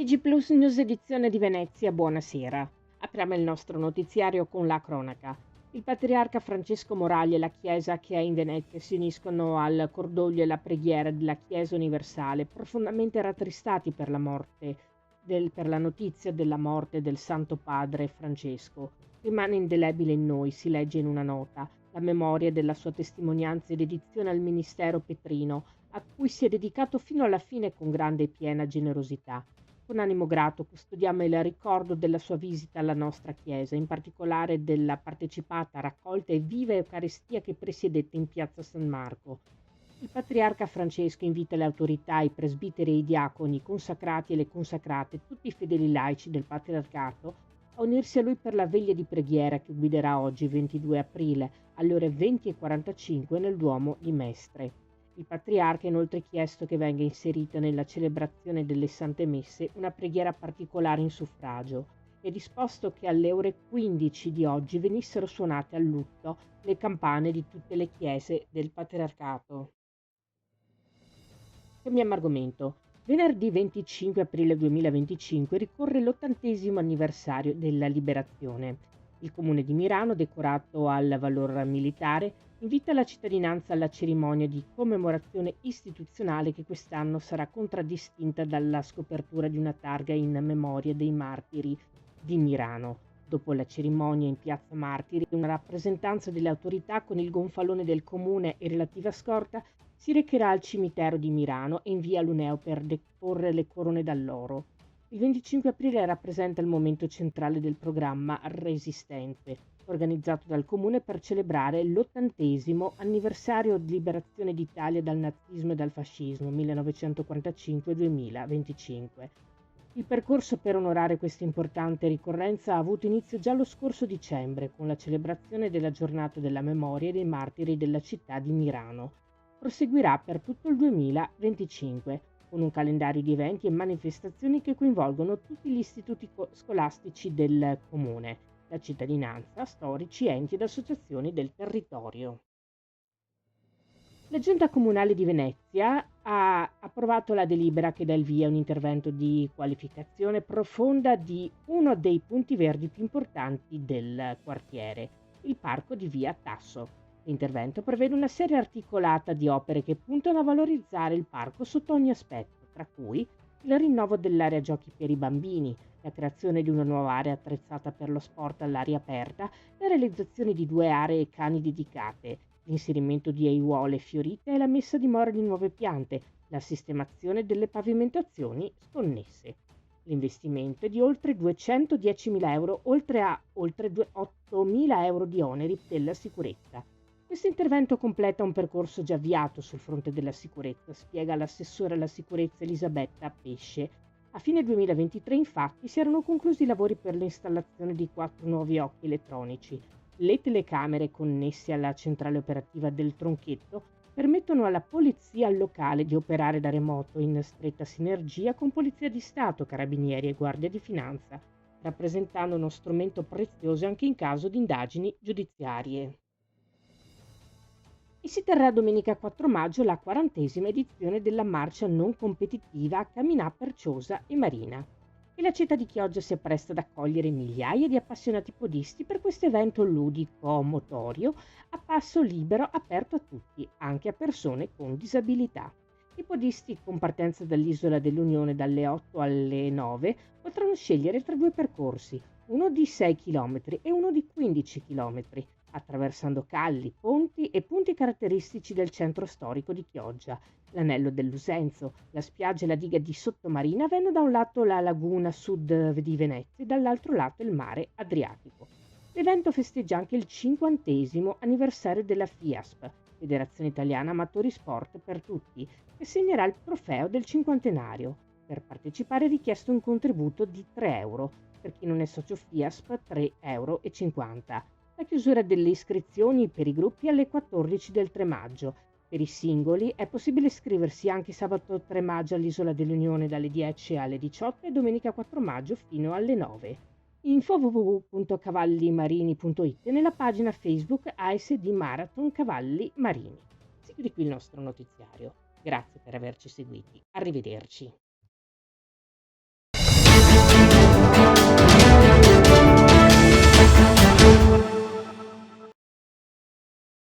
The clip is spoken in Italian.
TG Plus News edizione di Venezia, buonasera. Apriamo il nostro notiziario con la cronaca. Il patriarca Francesco Morali e la Chiesa che è in Venezia si uniscono al cordoglio e alla preghiera della Chiesa universale, profondamente rattristati per per la notizia della morte del Santo Padre Francesco. Rimane indelebile in noi, si legge in una nota, la memoria della sua testimonianza e dedizione al ministero petrino, a cui si è dedicato fino alla fine con grande e piena generosità. Con animo grato custodiamo il ricordo della sua visita alla nostra Chiesa, in particolare della partecipata, raccolta e viva Eucaristia che presiedette in piazza San Marco. Il patriarca Francesco invita le autorità, i presbiteri e i diaconi, i consacrati e le consacrate, tutti i fedeli laici del patriarcato, a unirsi a lui per la veglia di preghiera che guiderà oggi, 22 aprile, alle ore 20:45 nel Duomo di Mestre. Il patriarca ha inoltre chiesto che venga inserita nella celebrazione delle Sante Messe una preghiera particolare in suffragio e disposto che alle ore 15 di oggi venissero suonate al lutto le campane di tutte le chiese del patriarcato. Cambiamo argomento. Venerdì 25 aprile 2025 ricorre l'80° anniversario della Liberazione. Il comune di Mirano, decorato al valor militare, invita la cittadinanza alla cerimonia di commemorazione istituzionale che quest'anno sarà contraddistinta dalla scopertura di una targa in memoria dei martiri di Mirano. Dopo la cerimonia in piazza Martiri, una rappresentanza delle autorità con il gonfalone del comune e relativa scorta si recherà al cimitero di Mirano e in via Luneo per deporre le corone d'alloro. Il 25 aprile rappresenta il momento centrale del programma Resistenze, organizzato dal Comune per celebrare l'80° anniversario di liberazione d'Italia dal nazismo e dal fascismo 1945-2025. Il percorso per onorare questa importante ricorrenza ha avuto inizio già lo scorso dicembre con la celebrazione della giornata della memoria dei martiri della città di Mirano. Proseguirà per tutto il 2025 con un calendario di eventi e manifestazioni che coinvolgono tutti gli istituti scolastici del comune, la cittadinanza, storici, enti ed associazioni del territorio. La Giunta Comunale di Venezia ha approvato la delibera che dà il via a un intervento di qualificazione profonda di uno dei punti verdi più importanti del quartiere, il parco di via Tasso. L'intervento prevede una serie articolata di opere che puntano a valorizzare il parco sotto ogni aspetto, tra cui il rinnovo dell'area giochi per i bambini, la creazione di una nuova area attrezzata per lo sport all'aria aperta, la realizzazione di 2 aree cani dedicate, l'inserimento di aiuole fiorite e la messa a dimora di nuove piante, la sistemazione delle pavimentazioni sconnesse. L'investimento è di oltre 210.000 euro, oltre a oltre 8.000 euro di oneri della sicurezza. Questo intervento completa un percorso già avviato sul fronte della sicurezza, spiega l'assessore alla sicurezza Elisabetta Pesce. A fine 2023, infatti, si erano conclusi i lavori per l'installazione di 4 nuovi occhi elettronici. Le telecamere connesse alla centrale operativa del Tronchetto permettono alla polizia locale di operare da remoto in stretta sinergia con Polizia di Stato, Carabinieri e Guardia di Finanza, rappresentando uno strumento prezioso anche in caso di indagini giudiziarie. E si terrà domenica 4 maggio la 40ª edizione della marcia non competitiva Camminà Perciosa e Marina. E la città di Chioggia si appresta ad accogliere migliaia di appassionati podisti per questo evento ludico motorio a passo libero aperto a tutti, anche a persone con disabilità. I podisti con partenza dall'Isola dell'Unione dalle 8 alle 9 potranno scegliere tra 2 percorsi, uno di 6 km e uno di 15 km, attraversando calli, ponti e punti caratteristici del centro storico di Chioggia. L'anello dell'Usenzo, la spiaggia e la diga di Sottomarina avendo da un lato la laguna sud di Venezia e dall'altro lato il mare Adriatico. L'evento festeggia anche il 50° anniversario della FIASP, Federazione Italiana Amatori Sport per Tutti, che segnerà il trofeo del cinquantenario. Per partecipare è richiesto un contributo di 3 euro, per chi non è socio FIASP 3,50 euro. La chiusura delle iscrizioni per i gruppi è alle 14 del 3 maggio. Per i singoli è possibile iscriversi anche sabato 3 maggio all'Isola dell'Unione dalle 10 alle 18 e domenica 4 maggio fino alle 9. Info www.cavallimarini.it e nella pagina Facebook ASD Marathon Cavalli Marini. Si chiude qui il nostro notiziario. Grazie per averci seguiti. Arrivederci.